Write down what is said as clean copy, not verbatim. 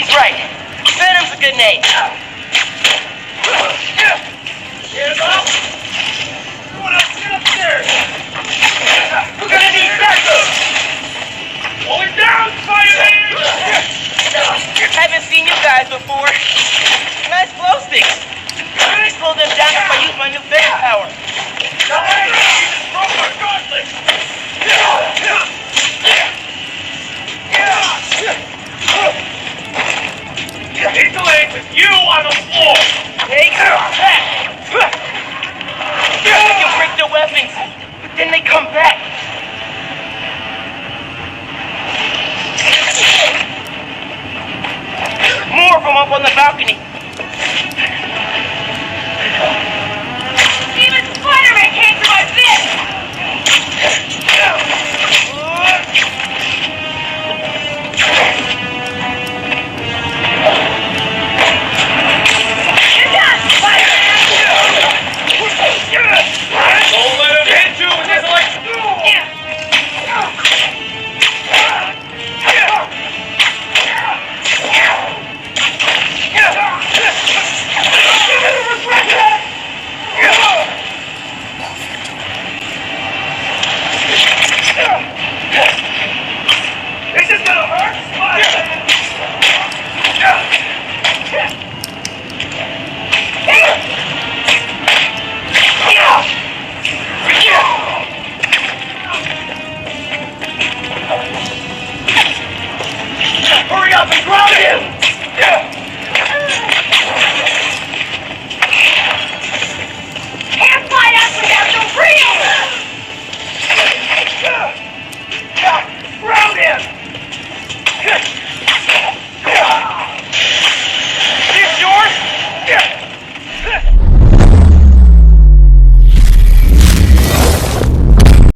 Right. Venom's a good name. Get him up. Someone else get upstairs. We're gonna need backup. Hold it down, Spider-Man. Haven't seen you guys before. Nice glow sticks. I'm gonna slow them down if I use my new venom power. Need to land with you on the floor. Take that. You can break their weapons, but then they come back. More of them up on the balcony.